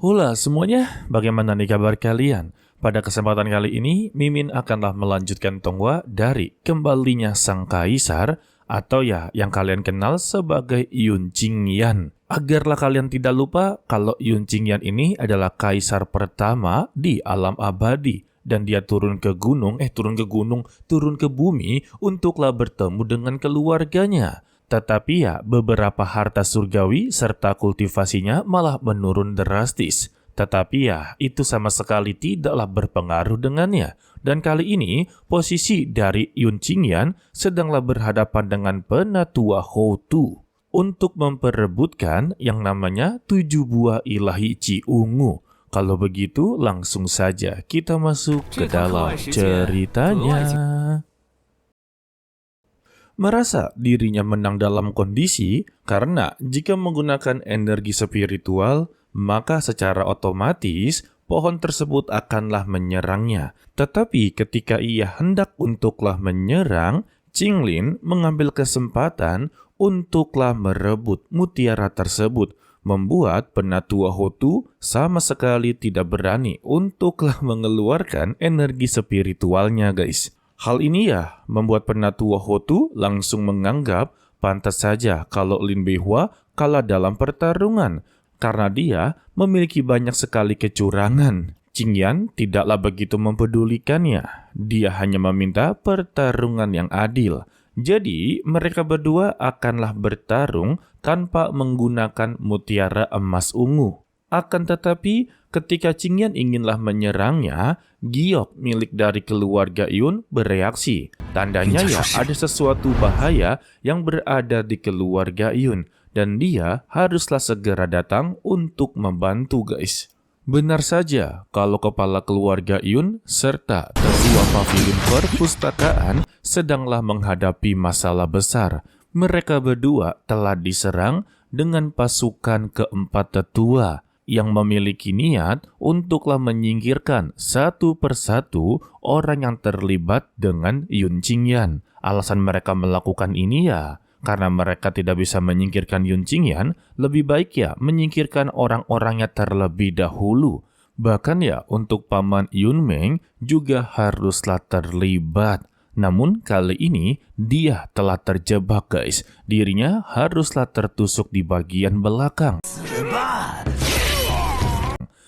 Hula semuanya, bagaimana nih kabar kalian? Pada kesempatan kali ini, Mimin akanlah melanjutkan Tonghua dari Kembalinya Sang Kaisar, atau ya yang kalian kenal sebagai Yun Qingyan. Agarlah kalian tidak lupa kalau Yun Qingyan ini adalah kaisar pertama di alam abadi. Dan dia turun ke bumi untuklah bertemu dengan keluarganya. Tetapi ya, beberapa harta surgawi serta kultivasinya malah menurun drastis. Tetapi ya, itu sama sekali tidaklah berpengaruh dengannya. Dan kali ini, posisi dari Yun Qingyan sedanglah berhadapan dengan penatua Hotu untuk memperebutkan yang namanya 7 buah ilahi Ci Ungu. Kalau begitu, langsung saja kita masuk ke dalam ceritanya. Merasa dirinya menang dalam kondisi karena jika menggunakan energi spiritual, maka secara otomatis pohon tersebut akanlah menyerangnya. Tetapi ketika ia hendak untuklah menyerang, Qinglin mengambil kesempatan untuklah merebut mutiara tersebut, membuat penatua Hotu sama sekali tidak berani untuklah mengeluarkan energi spiritualnya, guys. Hal ini ya membuat penatua Hotu langsung menganggap pantas saja kalau Lin Beihua kalah dalam pertarungan karena dia memiliki banyak sekali kecurangan. Qingyan tidaklah begitu mempedulikannya. Dia hanya meminta pertarungan yang adil. Jadi mereka berdua akanlah bertarung tanpa menggunakan mutiara emas ungu. Akan tetapi, ketika Qingyan inginlah menyerangnya, giok milik dari keluarga Yun bereaksi. Tandanya ya ada sesuatu bahaya yang berada di keluarga Yun. Dan dia haruslah segera datang untuk membantu, guys. Benar saja kalau kepala keluarga Yun serta ketua pavilion perpustakaan sedanglah menghadapi masalah besar. Mereka berdua telah diserang dengan pasukan keempat tetua yang memiliki niat untuklah menyingkirkan satu persatu orang yang terlibat dengan Yun Qingyan. Alasan mereka melakukan ini ya, karena mereka tidak bisa menyingkirkan Yun Qingyan, lebih baik ya menyingkirkan orang-orangnya terlebih dahulu. Bahkan ya untuk paman Yun Meng juga haruslah terlibat. Namun kali ini dia telah terjebak, guys. Dirinya haruslah tertusuk di bagian belakang.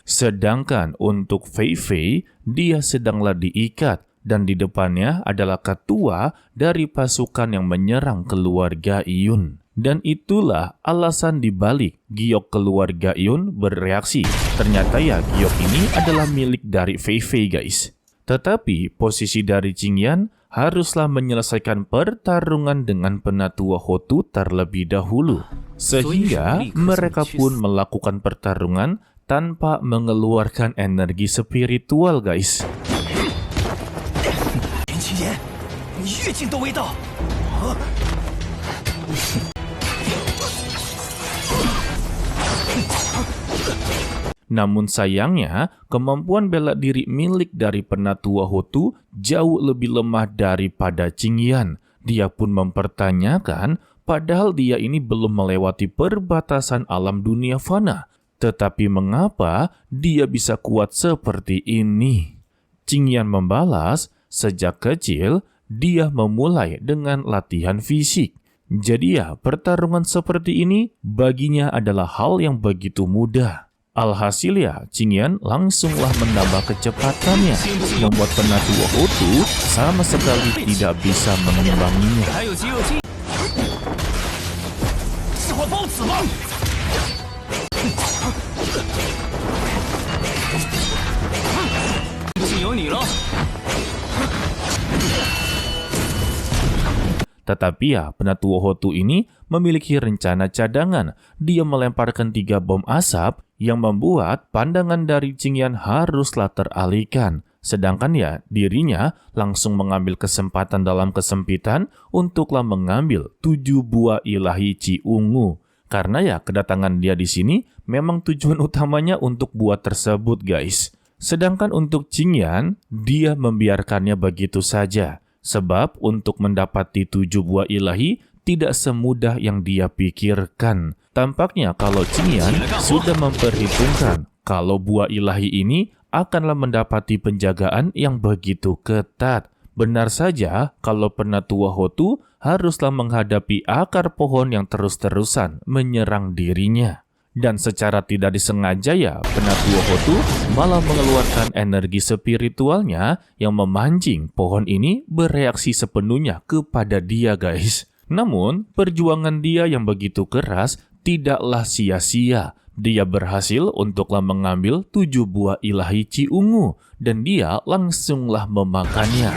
Sedangkan untuk Fei Fei, dia sedanglah diikat dan di depannya adalah ketua dari pasukan yang menyerang keluarga Yun. Dan itulah alasan dibalik giok keluarga Yun bereaksi. Ternyata ya giok ini adalah milik dari Fei Fei, guys. Tetapi posisi dari Qingyan haruslah menyelesaikan pertarungan dengan penatua Hotu terlebih dahulu. Sehingga mereka pun melakukan pertarungan tanpa mengeluarkan energi spiritual, guys. Namun sayangnya, kemampuan bela diri milik dari penatua Hotu jauh lebih lemah daripada Qingyan. Dia pun mempertanyakan, padahal dia ini belum melewati perbatasan alam dunia fana. Tetapi mengapa dia bisa kuat seperti ini? Qingyan membalas, sejak kecil dia memulai dengan latihan fisik. Jadi ya, pertarungan seperti ini baginya adalah hal yang begitu mudah. Alhasil ya, Qingyan langsunglah menambah kecepatannya, membuat penatua Hotu sama sekali tidak bisa mengimbanginya. Tetapi ya, penatua Hotu ini memiliki rencana cadangan. Dia melemparkan 3 bom asap yang membuat pandangan dari Qingyan haruslah teralihkan. Sedangkan ya, dirinya langsung mengambil kesempatan dalam kesempitan untuklah mengambil 7 buah ilahi Ci Ungu. Karena ya, kedatangan dia di sini memang tujuan utamanya untuk buah tersebut, guys. Sedangkan untuk Qingyan, dia membiarkannya begitu saja. Sebab untuk mendapati 7 buah ilahi tidak semudah yang dia pikirkan. Tampaknya kalau Qingyan sudah memperhitungkan kalau buah ilahi ini akanlah mendapati penjagaan yang begitu ketat. Benar saja kalau Penatua Hotu haruslah menghadapi akar pohon yang terus-terusan menyerang dirinya. Dan secara tidak disengaja ya, Penatua Hotu malah mengeluarkan energi spiritualnya yang memancing pohon ini bereaksi sepenuhnya kepada dia, guys. Namun, perjuangan dia yang begitu keras tidaklah sia-sia. Dia berhasil untuklah mengambil 7 buah ilahi Ci Ungu, dan dia langsunglah memakannya.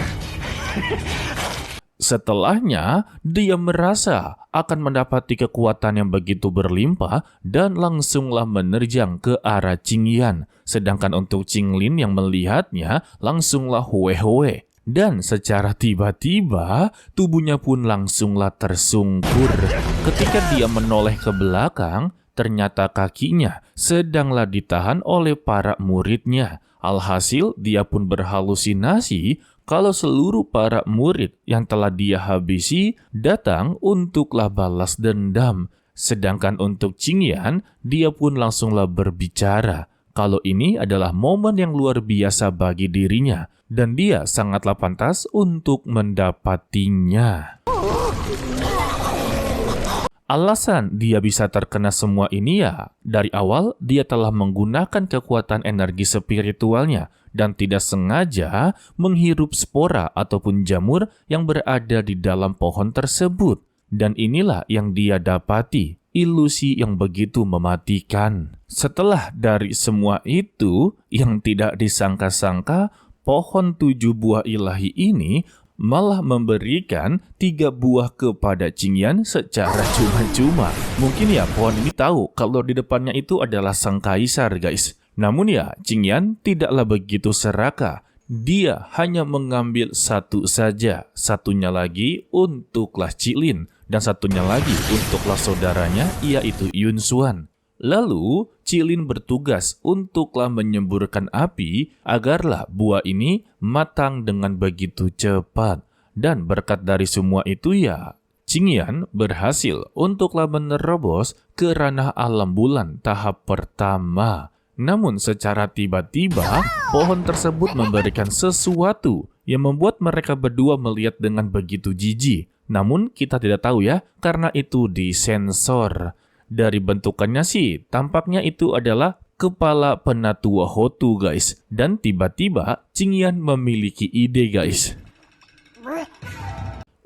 Setelahnya, dia merasa akan mendapati kekuatan yang begitu berlimpah dan langsunglah menerjang ke arah Qingyan. Sedangkan untuk Qinglin yang melihatnya langsunglah huwe-huwe. Dan secara tiba-tiba, tubuhnya pun langsunglah tersungkur. Ketika dia menoleh ke belakang, ternyata kakinya sedanglah ditahan oleh para muridnya. Alhasil, dia pun berhalusinasi kalau seluruh para murid yang telah dia habisi datang untuklah balas dendam. Sedangkan untuk Qingyan, dia pun langsunglah berbicara kalau ini adalah momen yang luar biasa bagi dirinya dan dia sangatlah pantas untuk mendapatinya. Alasan dia bisa terkena semua ini ya, dari awal dia telah menggunakan kekuatan energi spiritualnya dan tidak sengaja menghirup spora ataupun jamur yang berada di dalam pohon tersebut. Dan inilah yang dia dapati, ilusi yang begitu mematikan. Setelah dari semua itu, yang tidak disangka-sangka, pohon 7 buah ilahi ini malah memberikan 3 buah kepada Qingyan secara cuma-cuma. Mungkin ya pohon ini tahu kalau di depannya itu adalah sang kaisar, guys. Namun ya, Qingyan tidaklah begitu serakah. Dia hanya mengambil 1 saja. Satunya lagi untuklah Qilin dan satunya lagi untuklah saudaranya, yaitu Yunxuan. Lalu, Qilin bertugas untuklah menyemburkan api agarlah buah ini matang dengan begitu cepat. Dan berkat dari semua itu ya, Qingyan berhasil untuklah menerobos ke ranah alam bulan tahap pertama. Namun secara tiba-tiba, pohon tersebut memberikan sesuatu yang membuat mereka berdua melihat dengan begitu jijik. Namun kita tidak tahu ya, karena itu disensor. Dari bentukannya sih, tampaknya itu adalah kepala Penatua Hotu, guys. Dan tiba-tiba, Qingyan memiliki ide, guys.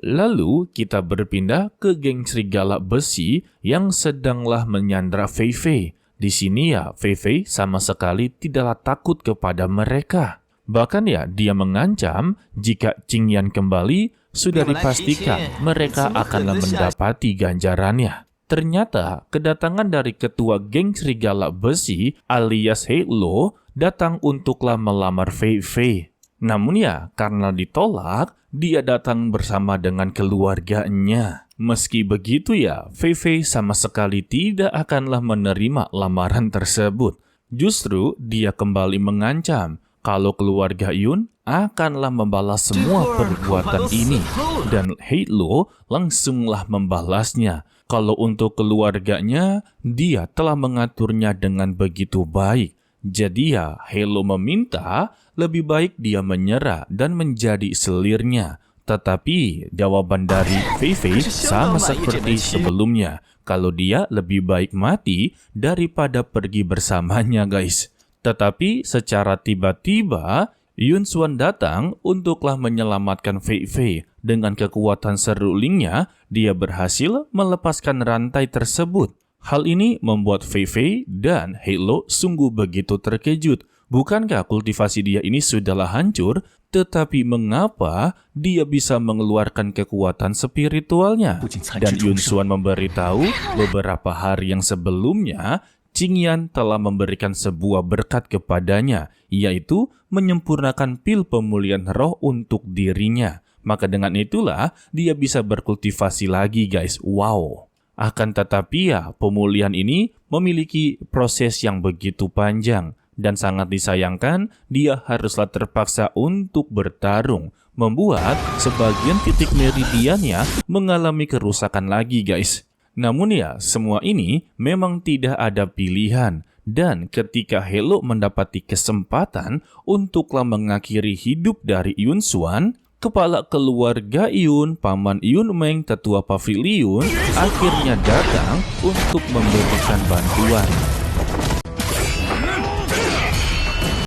Lalu, kita berpindah ke geng serigala besi yang sedanglah menyandra Fei Fei. Di sini ya, Fei Fei sama sekali tidaklah takut kepada mereka. Bahkan ya, dia mengancam jika Qingyan kembali, sudah dipastikan mereka akanlah mendapati ganjarannya. Ternyata kedatangan dari ketua geng serigala besi alias Heilo datang untuklah melamar Fei Fei. Namun ya, karena ditolak, dia datang bersama dengan keluarganya. Meski begitu ya, Fei Fei sama sekali tidak akanlah menerima lamaran tersebut. Justru dia kembali mengancam kalau keluarga Yun akanlah membalas semua perbuatan ini. Dan Heilo langsunglah membalasnya. Kalau untuk keluarganya, dia telah mengaturnya dengan begitu baik. Jadi ya, Heilo meminta lebih baik dia menyerah dan menjadi selirnya. Tetapi jawaban dari Fei Fei sama seperti sebelumnya. Kalau dia lebih baik mati daripada pergi bersamanya, guys. Tetapi secara tiba-tiba, Yunxuan datang untuklah menyelamatkan Fei Fei. Dengan kekuatan serulingnya, dia berhasil melepaskan rantai tersebut. Hal ini membuat Fei Fei dan Heilo sungguh begitu terkejut. Bukankah kultivasi dia ini sudahlah hancur, tetapi mengapa dia bisa mengeluarkan kekuatan spiritualnya? Dan Yunxuan memberitahu beberapa hari yang sebelumnya, Qingyan telah memberikan sebuah berkat kepadanya, yaitu menyempurnakan pil pemulihan roh untuk dirinya. Maka dengan itulah dia bisa berkultivasi lagi, guys. Wow. Akan tetapi ya, pemulihan ini memiliki proses yang begitu panjang. Dan sangat disayangkan, dia haruslah terpaksa untuk bertarung. Membuat sebagian titik meridiannya mengalami kerusakan lagi, guys. Namun ya, semua ini memang tidak ada pilihan. Dan ketika Hello mendapati kesempatan untuklah mengakhiri hidup dari Yun Xuan, kepala keluarga Yun, Paman Yun Meng, tetua pavilion, akhirnya datang untuk memberikan bantuan.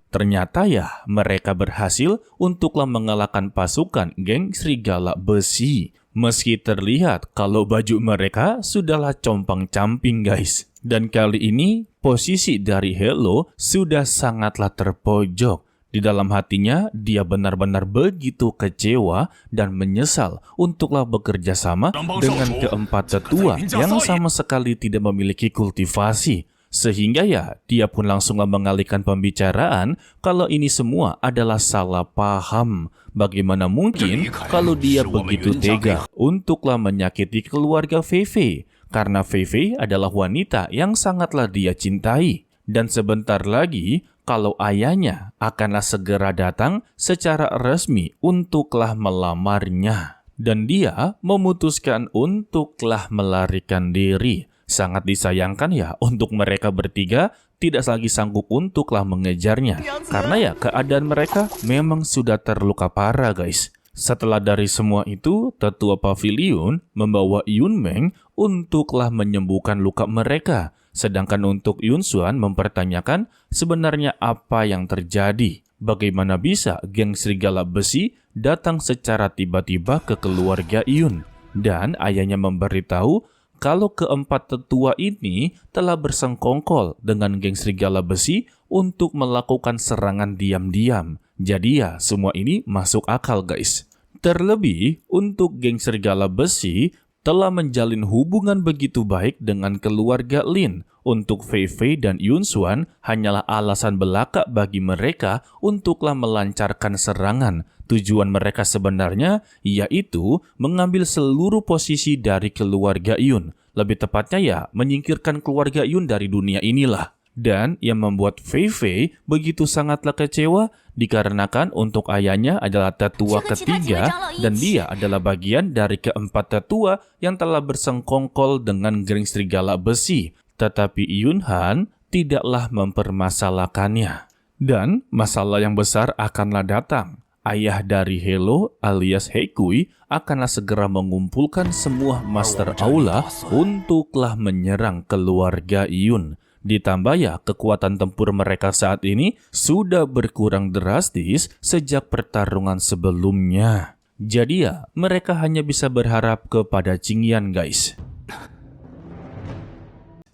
Ternyata ya, mereka berhasil untuklah mengalahkan pasukan geng Serigala Besi. Meski terlihat kalau baju mereka sudahlah compang-camping guys. Dan kali ini, posisi dari Hello sudah sangatlah terpojok. Di dalam hatinya, dia benar-benar begitu kecewa dan menyesal untuklah bekerja sama dengan keempat tetua yang sama sekali tidak memiliki kultivasi. Sehingga ya, dia pun langsunglah mengalihkan pembicaraan kalau ini semua adalah salah paham. Bagaimana mungkin kalau dia begitu tega untuklah menyakiti keluarga Fei Fei? Karena Fei Fei adalah wanita yang sangatlah dia cintai. Dan sebentar lagi, kalau ayahnya akanlah segera datang secara resmi untuklah melamarnya. Dan dia memutuskan untuklah melarikan diri. Sangat disayangkan ya untuk mereka bertiga tidak lagi sanggup untuklah mengejarnya. Karena ya keadaan mereka memang sudah terluka parah guys. Setelah dari semua itu, tetua pavilion membawa Yun Meng untuklah menyembuhkan luka mereka. Sedangkan untuk Yun Xuan mempertanyakan sebenarnya apa yang terjadi. Bagaimana bisa geng Serigala Besi datang secara tiba-tiba ke keluarga Yun. Dan ayahnya memberitahu kalau keempat tetua ini telah bersengkongkol dengan geng Serigala Besi untuk melakukan serangan diam-diam. Jadi ya, semua ini masuk akal guys. Terlebih, untuk geng Serigala Besi telah menjalin hubungan begitu baik dengan keluarga Lin. Untuk Fei Fei dan Yun Xuan hanyalah alasan belaka bagi mereka untuklah melancarkan serangan. Tujuan mereka sebenarnya yaitu mengambil seluruh posisi dari keluarga Yun. Lebih tepatnya ya, menyingkirkan keluarga Yun dari dunia inilah. Dan yang membuat Fei Fei begitu sangatlah kecewa dikarenakan untuk ayahnya adalah tetua ketiga dan dia adalah bagian dari keempat tetua yang telah bersengkongkol dengan geng Serigala Besi. Tetapi Yun Han tidaklah mempermasalahkannya. Dan masalah yang besar akanlah datang. Ayah dari Hello alias Hekui akanlah segera mengumpulkan semua Master Aula untuklah menyerang keluarga Yun. Ditambah ya kekuatan tempur mereka saat ini sudah berkurang drastis sejak pertarungan sebelumnya. Jadi ya mereka hanya bisa berharap kepada Qingyan guys.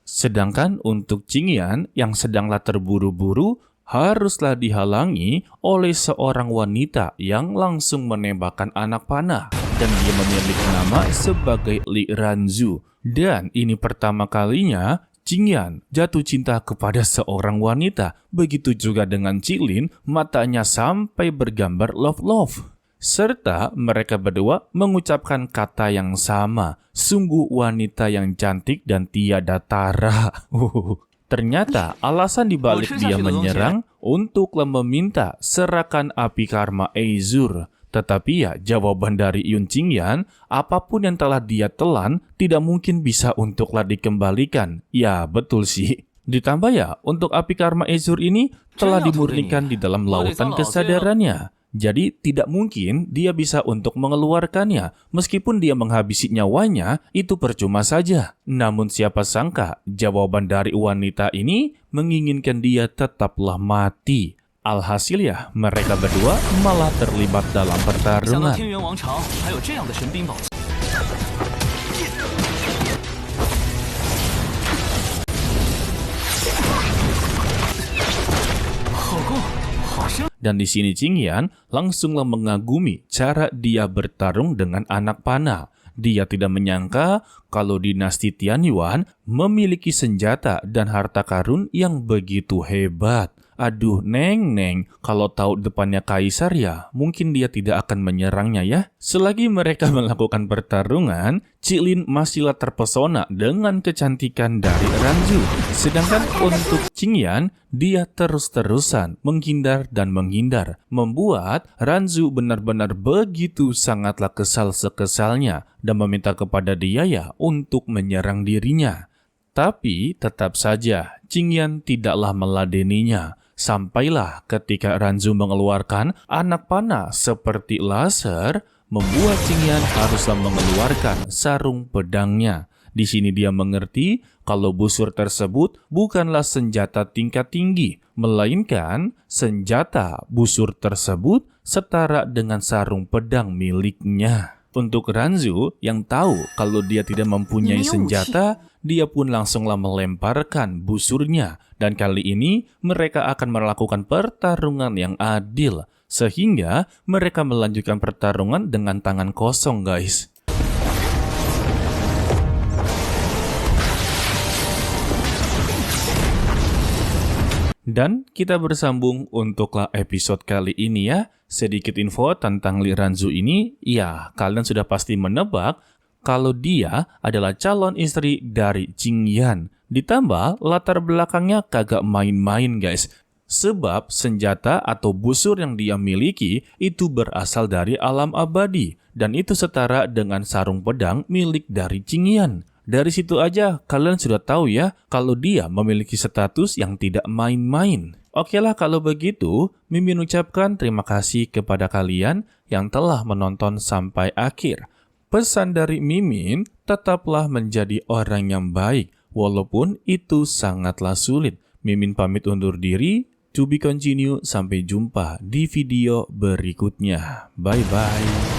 Sedangkan untuk Qingyan yang sedanglah terburu-buru haruslah dihalangi oleh seorang wanita yang langsung menembakkan anak panah dan dia memiliki nama sebagai Li Ranzu. Dan ini pertama kalinya Qingyan jatuh cinta kepada seorang wanita. Begitu juga dengan Qilin, matanya sampai bergambar love-love. Serta mereka berdua mengucapkan kata yang sama. Sungguh wanita yang cantik dan tiada tara. Ternyata alasan dibalik dia menyerang untuklah meminta serahkan api karma Azure. Tetapi ya jawaban dari Yun Qingyan, apapun yang telah dia telan tidak mungkin bisa untuklah dikembalikan. Ya betul sih. Ditambah ya untuk api karma Azure ini telah dimurnikan di dalam lautan kesadarannya. Jadi tidak mungkin dia bisa untuk mengeluarkannya. Meskipun dia menghabisi nyawanya, itu percuma saja. Namun siapa sangka jawaban dari wanita ini menginginkan dia tetaplah mati. Alhasil ya mereka berdua malah terlibat dalam pertarungan. Dan di sini Qingyan langsunglah mengagumi cara dia bertarung dengan anak panah. Dia tidak menyangka kalau dinasti Tianyuan memiliki senjata dan harta karun yang begitu hebat. Aduh, Neng, kalau tahu depannya kaisar ya, mungkin dia tidak akan menyerangnya ya. Selagi mereka melakukan pertarungan, Qilin masihlah terpesona dengan kecantikan dari Ranzu. Sedangkan untuk Qingyan, dia terus-terusan menghindar dan menghindar, membuat Ranzu benar-benar begitu sangatlah kesal sekesalnya dan meminta kepada dia ya untuk menyerang dirinya. Tapi tetap saja Qingyan tidaklah meladeninya. Sampailah ketika Ranzu mengeluarkan anak panah seperti laser, membuat Qingyan haruslah mengeluarkan sarung pedangnya. Di sini dia mengerti kalau busur tersebut bukanlah senjata tingkat tinggi, melainkan senjata busur tersebut setara dengan sarung pedang miliknya. Untuk Ranzu yang tahu kalau dia tidak mempunyai senjata, dia pun langsunglah melemparkan busurnya. Dan kali ini mereka akan melakukan pertarungan yang adil. Sehingga mereka melanjutkan pertarungan dengan tangan kosong, guys. Dan kita bersambung untuklah episode kali ini ya. Sedikit info tentang Li Ranzu ini, ya kalian sudah pasti menebak kalau dia adalah calon istri dari Qingyan. Ditambah latar belakangnya kagak main-main guys. Sebab senjata atau busur yang dia miliki itu berasal dari alam abadi. Dan itu setara dengan sarung pedang milik dari Qingyan. Dari situ aja kalian sudah tahu ya kalau dia memiliki status yang tidak main-main. Oke lah kalau begitu, Mimin ucapkan terima kasih kepada kalian yang telah menonton sampai akhir. Pesan dari Mimin, tetaplah menjadi orang yang baik, walaupun itu sangatlah sulit. Mimin pamit undur diri, to be continue, sampai jumpa di video berikutnya. Bye-bye.